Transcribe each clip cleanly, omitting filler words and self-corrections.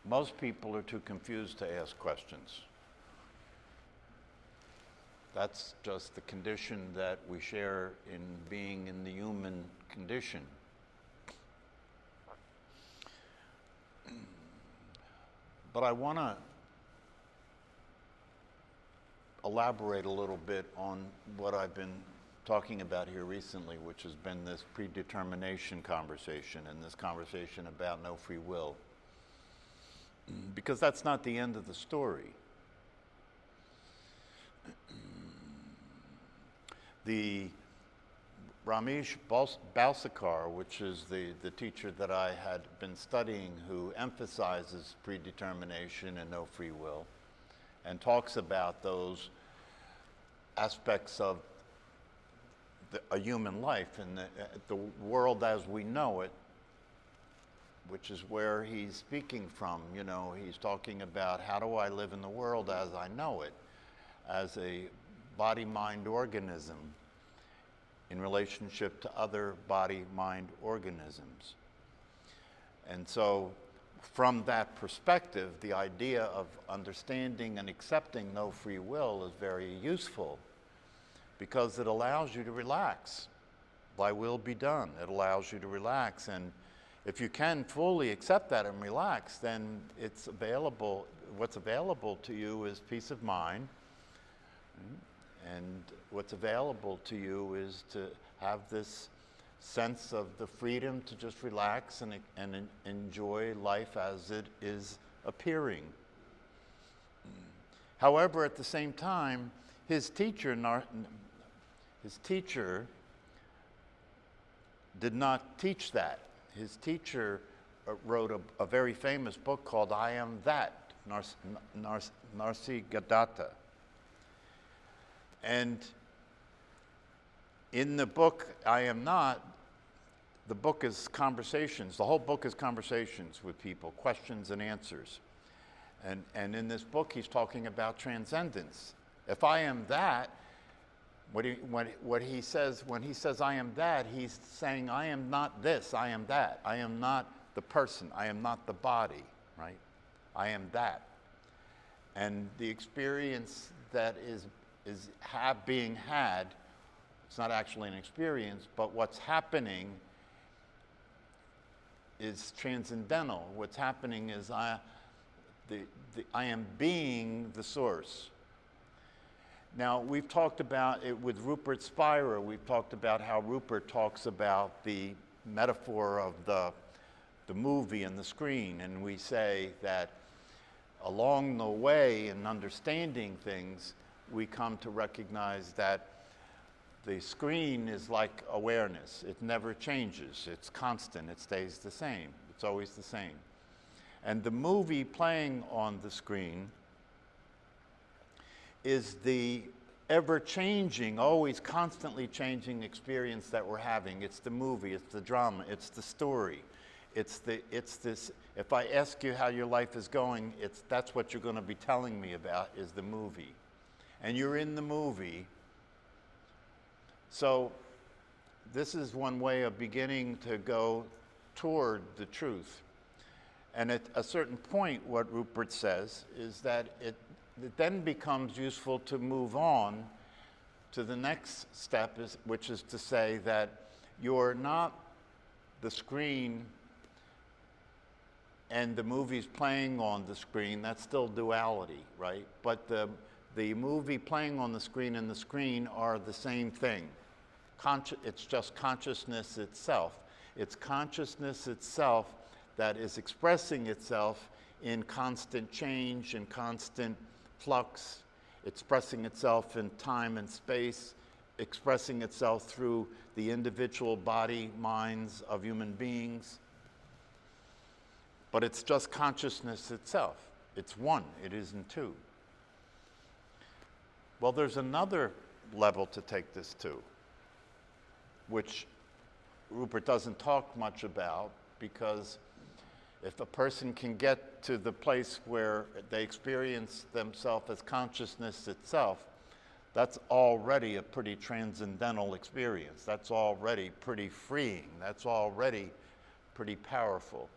Most people are too confused to ask questions. That's just the condition that we share in being in the human condition. But I want to elaborate a little bit on what I've been talking about here recently, which has been this predetermination conversation and this conversation about no free will. Because that's not the end of the story. The Ramesh Balsekar, which is the teacher that I had been studying, who emphasizes predetermination and no free will, and talks about those aspects of a human life and the world as we know it, which is where he's speaking from. You know, he's talking about how do I live in the world as I know it, as a body-mind organism in relationship to other body-mind organisms. And so from that perspective, the idea of understanding and accepting no free will is very useful because it allows you to relax. Thy will be done. It allows you to relax. And if you can fully accept that and relax, then it's available. What's available to you is peace of mind. And what's available to you is to have this sense of the freedom to just relax and enjoy life as it is appearing. However, at the same time, his teacher did not teach that. His teacher wrote a very famous book called I Am That, Narsigadata. And in the book, I Am Not, the book is conversations. The whole book is conversations with people, questions and answers. And in this book, he's talking about transcendence. If I am that, what he says, when he says I am that, he's saying I am not this, I am that. I am not the person, I am not the body, right? I am that. And the experience that is being had, it's not actually an experience, but what's happening is transcendental. What's happening is I am being the source. Now, we've talked about it with Rupert Spira. We've talked about how Rupert talks about the metaphor of the movie and the screen, and we say that along the way in understanding things, we come to recognize that the screen is like awareness. It never changes. It's constant. It stays the same. It's always the same. And the movie playing on the screen is the ever-changing, always constantly changing experience that we're having. It's the movie. It's the drama. It's the story. It's this. If I ask you how your life is going, that's what you're going to be telling me about is the movie. And you're in the movie. So this is one way of beginning to go toward the truth. And at a certain point, what Rupert says is that it then becomes useful to move on to the next step, which is to say that you're not the screen and the movie's playing on the screen. That's still duality, right? But the movie playing on the screen and the screen are the same thing. It's just consciousness itself. It's consciousness itself that is expressing itself in constant change and constant flux, expressing itself in time and space, expressing itself through the individual body, minds of human beings. But it's just consciousness itself. It's one, it isn't two. Well, there's another level to take this to, which Rupert doesn't talk much about, because if a person can get to the place where they experience themselves as consciousness itself, that's already a pretty transcendental experience. That's already pretty freeing. That's already pretty powerful.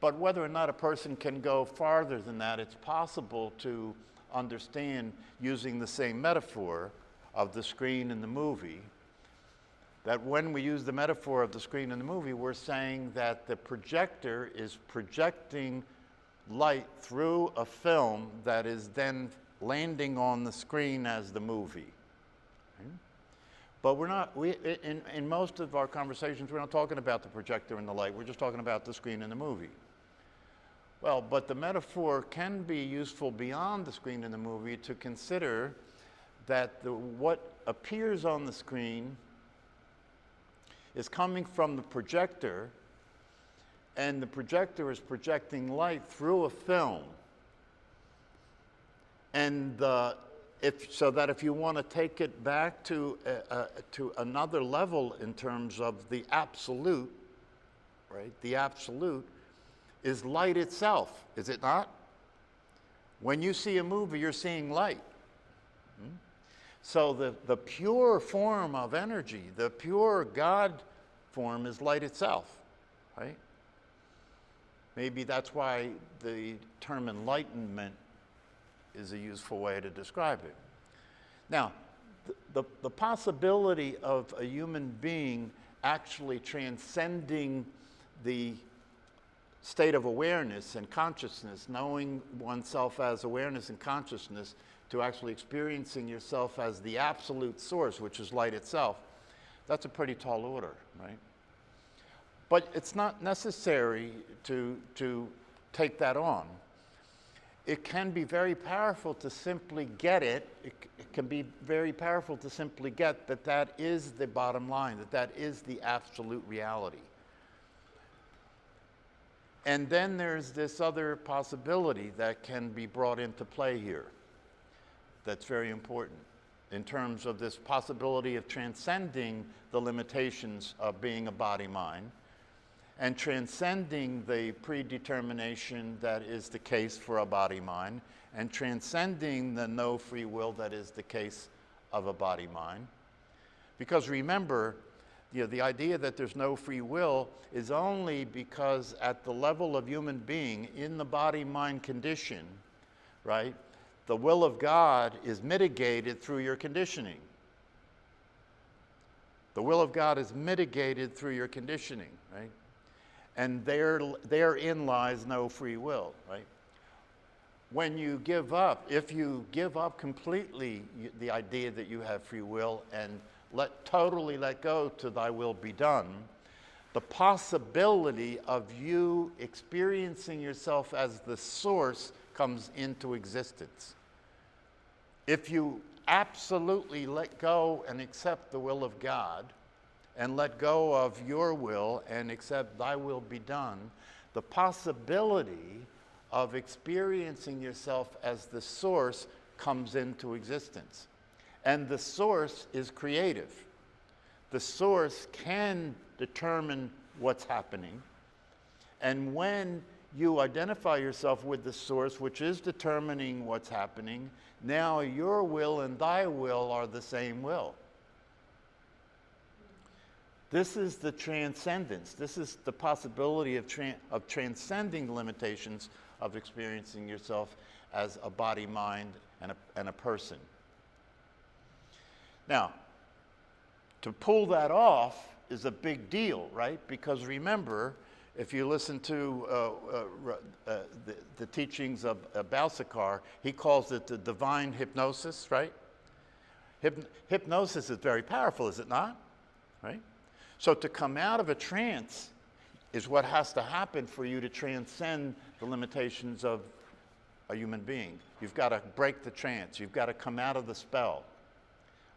But whether or not a person can go farther than that, it's possible to understand using the same metaphor of the screen in the movie, that when we use the metaphor of the screen in the movie, we're saying that the projector is projecting light through a film that is then landing on the screen as the movie. Okay? But we're not, in most of our conversations, we're not talking about the projector and the light, we're just talking about the screen in the movie. Well, but the metaphor can be useful beyond the screen in the movie to consider that what appears on the screen is coming from the projector, and the projector is projecting light through a film. And so that if you want to take it back to another level in terms of the absolute, right? The absolute is light itself, is it not? When you see a movie, you're seeing light. So the pure form of energy, the pure God form is light itself, right? Maybe that's why the term enlightenment is a useful way to describe it. Now, the possibility of a human being actually transcending the state of awareness and consciousness, knowing oneself as awareness and consciousness, to actually experiencing yourself as the absolute source, which is light itself, that's a pretty tall order, right? But it's not necessary to take that on. It can be very powerful to simply get it. It can be very powerful to simply get that that is the bottom line, that that is the absolute reality. And then there's this other possibility that can be brought into play here that's very important in terms of this possibility of transcending the limitations of being a body-mind and transcending the predetermination that is the case for a body-mind and transcending the no free will that is the case of a body-mind. Because remember, the idea that there's no free will is only because at the level of human being, in the body-mind condition, right, the will of God is mitigated through your conditioning. The will of God is mitigated through your conditioning, right? And therein lies no free will, right? When you give up, if you give up completely the idea that you have free will and totally let go to thy will be done, the possibility of you experiencing yourself as the source comes into existence. If you absolutely let go and accept the will of God and let go of your will and accept thy will be done, the possibility of experiencing yourself as the source comes into existence. And the source is creative. The source can determine what's happening. And when you identify yourself with the source, which is determining what's happening, now your will and thy will are the same will. This is the transcendence. This is the possibility of transcending the limitations of experiencing yourself as a body, mind, and a person. Now, to pull that off is a big deal, right? Because remember, if you listen to the teachings of Balthasar, he calls it the divine hypnosis, right? Hypnosis is very powerful, is it not? Right? So to come out of a trance is what has to happen for you to transcend the limitations of a human being. You've got to break the trance. You've got to come out of the spell,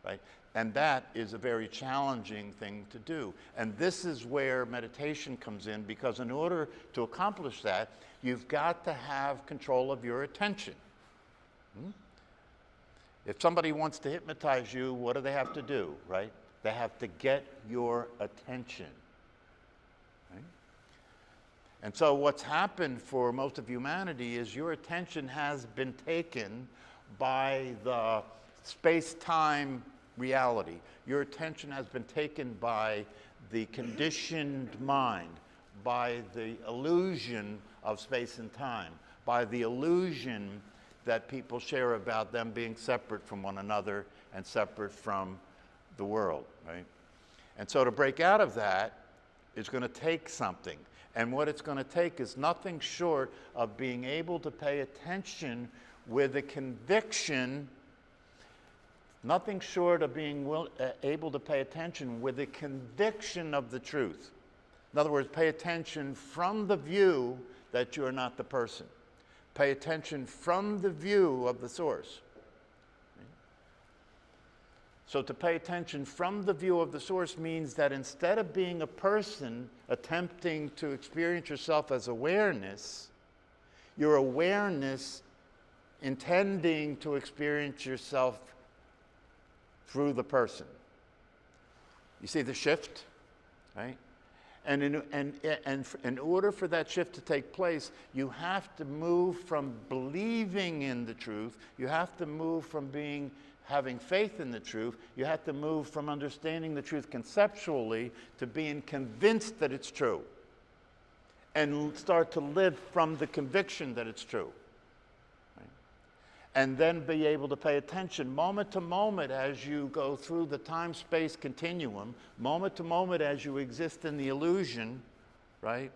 right? And that is a very challenging thing to do. And this is where meditation comes in, because in order to accomplish that, you've got to have control of your attention. If somebody wants to hypnotize you, what do they have to do, right? They have to get your attention. Right? And so what's happened for most of humanity is your attention has been taken by the space-time reality. Your attention has been taken by the conditioned mind, by the illusion of space and time, by the illusion that people share about them being separate from one another and separate from the world, right? And so to break out of that is going to take something. And what it's going to take is nothing short of being able to pay attention with a conviction, nothing short of being able to pay attention with a conviction of the truth. In other words, pay attention from the view that you're not the person. Pay attention from the view of the source. So to pay attention from the view of the source means that instead of being a person attempting to experience yourself as awareness, your awareness intending to experience yourself through the person. You see the shift, right? And in order for that shift to take place, you have to move from believing in the truth, you have to move from having faith in the truth, you have to move from understanding the truth conceptually to being convinced that it's true. And start to live from the conviction that it's true. Right? And then be able to pay attention moment to moment as you go through the time-space continuum, moment to moment as you exist in the illusion, right?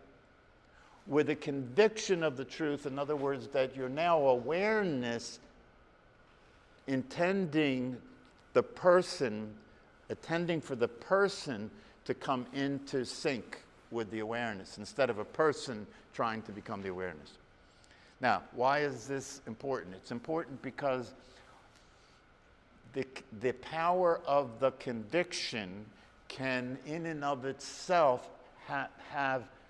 With a conviction of the truth, in other words, that you're now awareness intending for the person to come into sync with the awareness instead of a person trying to become the awareness. Now, why is this important? It's important because the power of the conviction can in and of itself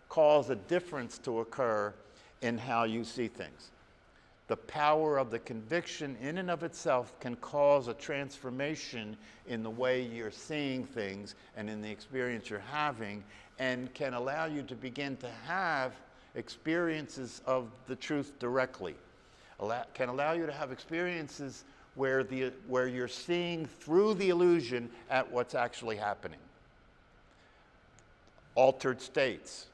cause a difference to occur in how you see things. The power of the conviction in and of itself can cause a transformation in the way you're seeing things and in the experience you're having, and can allow you to begin to have experiences of the truth directly. Can allow you to have experiences where you're seeing through the illusion at what's actually happening. Altered states.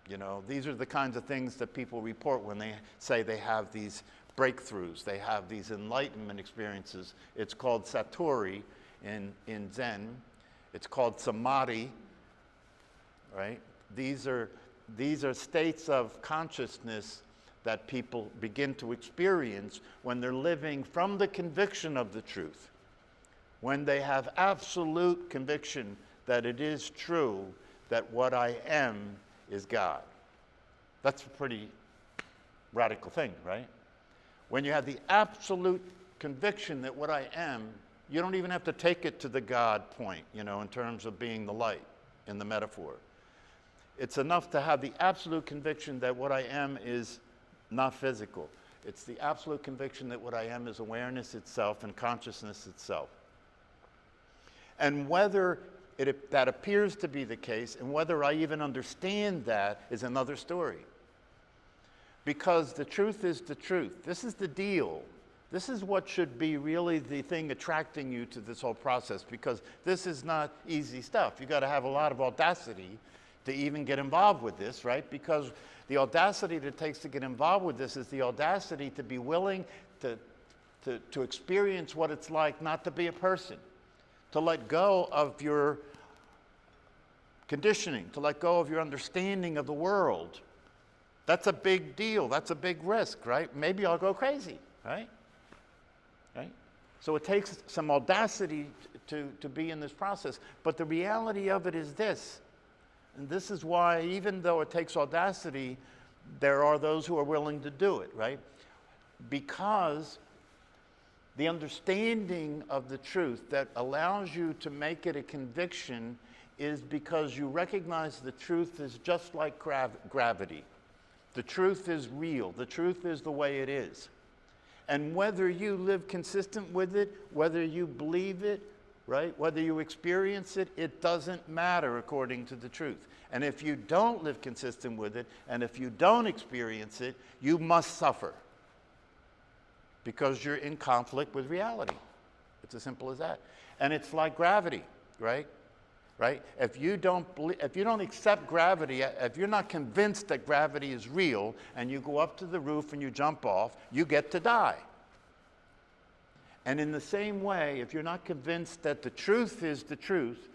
You know, these are the kinds of things that people report when they say they have these breakthroughs, they have these enlightenment experiences. It's called satori in Zen. It's called samadhi, right? These are states of consciousness that people begin to experience when they're living from the conviction of the truth. When they have absolute conviction that it is true that what I am is God. That's a pretty radical thing, right? When you have the absolute conviction that what I am, you don't even have to take it to the God point, you know, in terms of being the light in the metaphor. It's enough to have the absolute conviction that what I am is not physical. It's the absolute conviction that what I am is awareness itself and consciousness itself. And whether that appears to be the case, and whether I even understand that is another story. Because the truth is the truth. This is the deal. This is what should be really the thing attracting you to this whole process, because this is not easy stuff. You've got to have a lot of audacity to even get involved with this, right? Because the audacity that it takes to get involved with this is the audacity to be willing to experience what it's like not to be a person. To let go of your conditioning, to let go of your understanding of the world. That's a big deal. That's a big risk, right? Maybe I'll go crazy, right? Right? So it takes some audacity to be in this process. But the reality of it is this, and this is why even though it takes audacity, there are those who are willing to do it, right? Because the understanding of the truth that allows you to make it a conviction is because you recognize the truth is just like gravity. The truth is real. The truth is the way it is. And whether you live consistent with it, whether you believe it, right, whether you experience it, it doesn't matter according to the truth. And if you don't live consistent with it, and if you don't experience it, you must suffer. Because you're in conflict with reality. It's as simple as that. And it's like gravity, right? right? If you don't accept gravity, if you're not convinced that gravity is real, and you go up to the roof and you jump off, you get to die. And in the same way, if you're not convinced that the truth is the truth,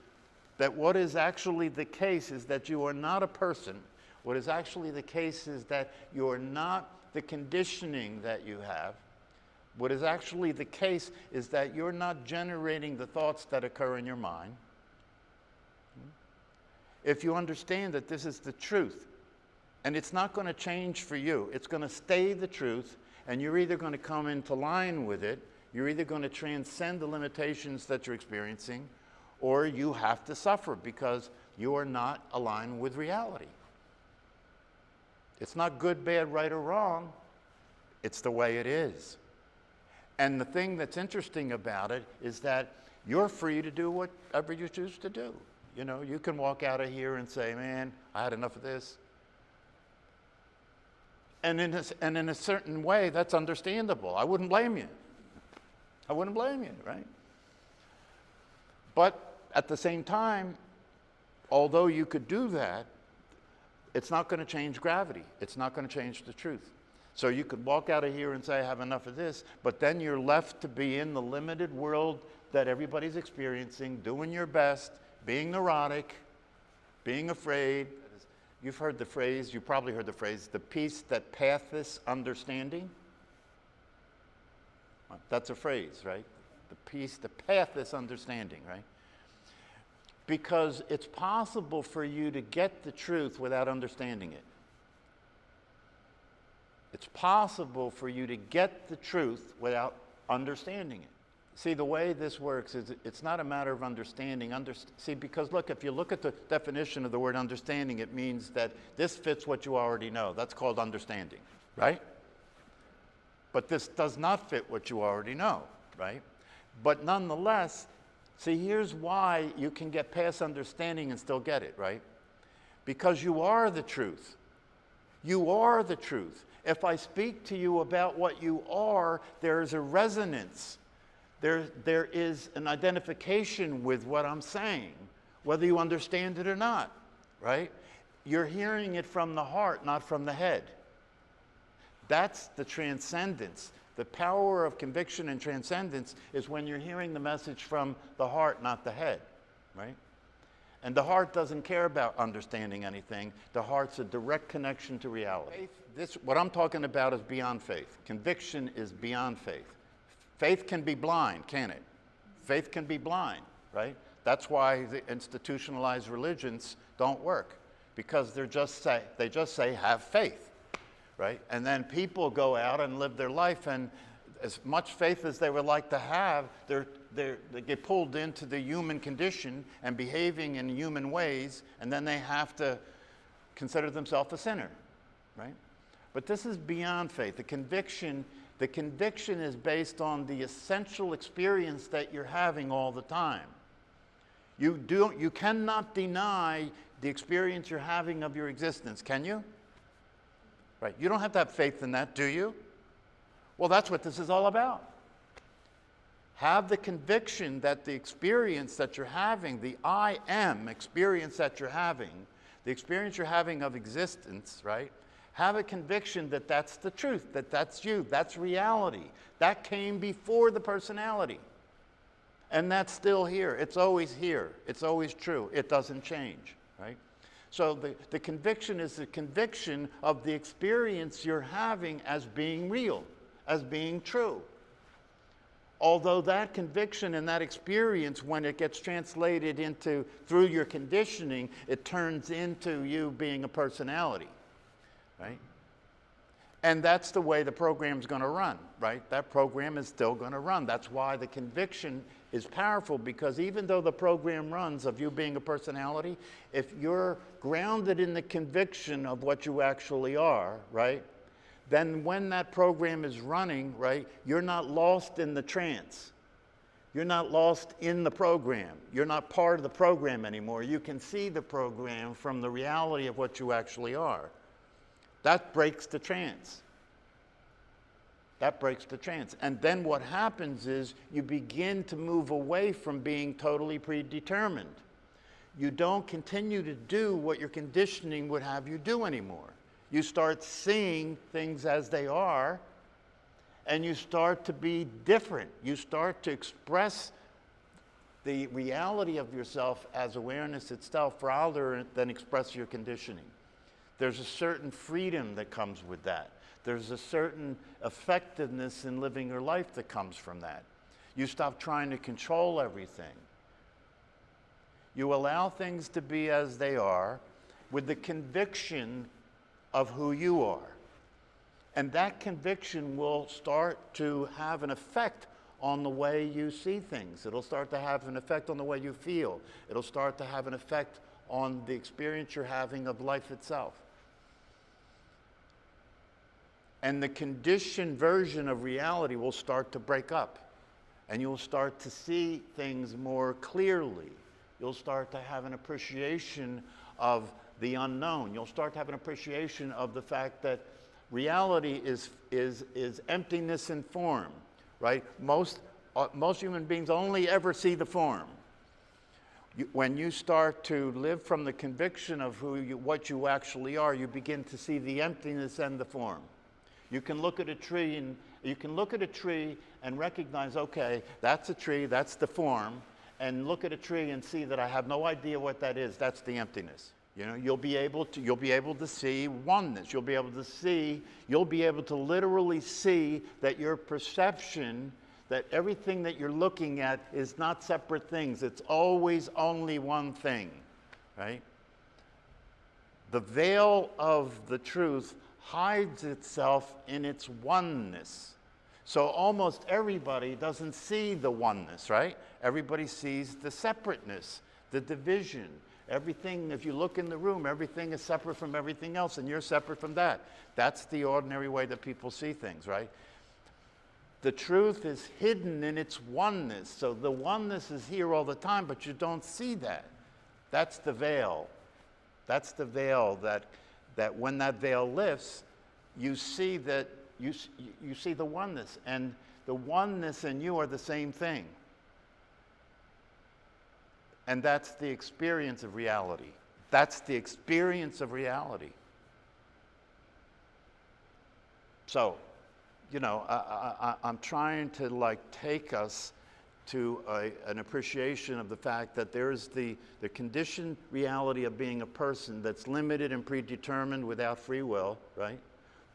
that what is actually the case is that you are not a person, what is actually the case is that you are not the conditioning that you have, what is actually the case is that you're not generating the thoughts that occur in your mind. If you understand that this is the truth, and it's not going to change for you, it's going to stay the truth, and you're either going to come into line with it, you're either going to transcend the limitations that you're experiencing, or you have to suffer because you are not aligned with reality. It's not good, bad, right, or wrong. It's the way it is. And the thing that's interesting about it is that you're free to do whatever you choose to do. You know, you can walk out of here and say, man, I had enough of this. And in a certain way, that's understandable. I wouldn't blame you. I wouldn't blame you, right? But at the same time, although you could do that, it's not going to change gravity. It's not going to change the truth. So you could walk out of here and say, I have enough of this, but then you're left to be in the limited world that everybody's experiencing, doing your best, being neurotic, being afraid. You've heard the phrase, you probably heard the phrase, the peace that passeth understanding. That's a phrase, right? The peace that passeth understanding, right? Because it's possible for you to get the truth without understanding it. It's possible for you to get the truth without understanding it. See, the way this works is it's not a matter of understanding. See, because look, if you look at the definition of the word understanding, it means that this fits what you already know. That's called understanding, right? But this does not fit what you already know, right? But nonetheless, see, here's why you can get past understanding and still get it, right? Because you are the truth. You are the truth. If I speak to you about what you are, there is a resonance. There is an identification with what I'm saying, whether you understand it or not, right? You're hearing it from the heart, not from the head. That's the transcendence. The power of conviction and transcendence is when you're hearing the message from the heart, not the head, right? And the heart doesn't care about understanding anything. The heart's a direct connection to reality. What I'm talking about is beyond faith. Conviction is beyond faith. Faith can be blind, can it? Faith can be blind, right? That's why the institutionalized religions don't work, because they just say have faith, right? And then people go out and live their life, and as much faith as they would like to have, they get pulled into the human condition and behaving in human ways, and then they have to consider themselves a sinner, right? But this is beyond faith. The conviction is based on the essential experience that you're having all the time. You cannot deny the experience you're having of your existence, can you? Right. You don't have to have faith in that, do you? Well, that's what this is all about. Have the conviction that the experience that you're having, the I am experience that you're having, the experience you're having of existence, right? Have a conviction that that's the truth, that that's you, that's reality. That came before the personality. And that's still here. It's always here. It's always true. It doesn't change, right? So the conviction is the conviction of the experience you're having as being real, as being true. Although that conviction and that experience, when it gets translated through your conditioning, it turns into you being a personality. Right? And that's the way the program's going to run, right? That program is still going to run. That's why the conviction is powerful, because even though the program runs of you being a personality, if you're grounded in the conviction of what you actually are, right, then when that program is running, right, you're not lost in the trance. You're not lost in the program. You're not part of the program anymore. You can see the program from the reality of what you actually are. That breaks the trance. That breaks the trance. And then what happens is you begin to move away from being totally predetermined. you don't continue to do what your conditioning would have you do anymore. You start seeing things as they are, and you start to be different. You start to express the reality of yourself as awareness itself rather than express your conditioning. There's a certain freedom that comes with that. There's a certain effectiveness in living your life that comes from that. You stop trying to control everything. You allow things to be as they are with the conviction of who you are. And that conviction will start to have an effect on the way you see things. It'll start to have an effect on the way you feel. It'll start to have an effect on the experience you're having of life itself. And the conditioned version of reality will start to break up. And you'll start to see things more clearly. You'll start to have an appreciation of the unknown. You'll start to have an appreciation of the fact that reality is emptiness in form, right? Most human beings only ever see the form. When you start to live from the conviction of what you actually are, you begin to see the emptiness and the form. You can look at a tree and recognize, okay, that's a tree, that's the form, and look at a tree and see that I have no idea what that is. That's the emptiness. You know, you'll be able to see oneness. You'll be able to literally see that your perception, that everything that you're looking at is not separate things. It's always only one thing, right? The veil of the truth hides itself in its oneness. So almost everybody doesn't see the oneness, right? Everybody sees the separateness, the division. Everything, if you look in the room, everything is separate from everything else, and you're separate from that. That's the ordinary way that people see things, right? The truth is hidden in its oneness. So the oneness is here all the time, but you don't see that. That's the veil. That's the veil that when that veil lifts, you see that you see the oneness, and the oneness and you are the same thing. And that's the experience of reality. That's the experience of reality. So, you know, I'm trying to take us to an appreciation of the fact that there's the conditioned reality of being a person that's limited and predetermined without free will, right?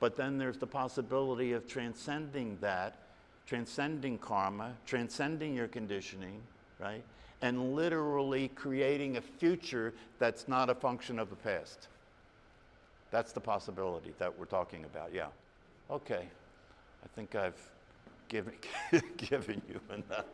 But then there's the possibility of transcending that, transcending karma, transcending your conditioning, right? And literally creating a future that's not a function of the past. That's the possibility that we're talking about, yeah. Okay, I think I've given you enough.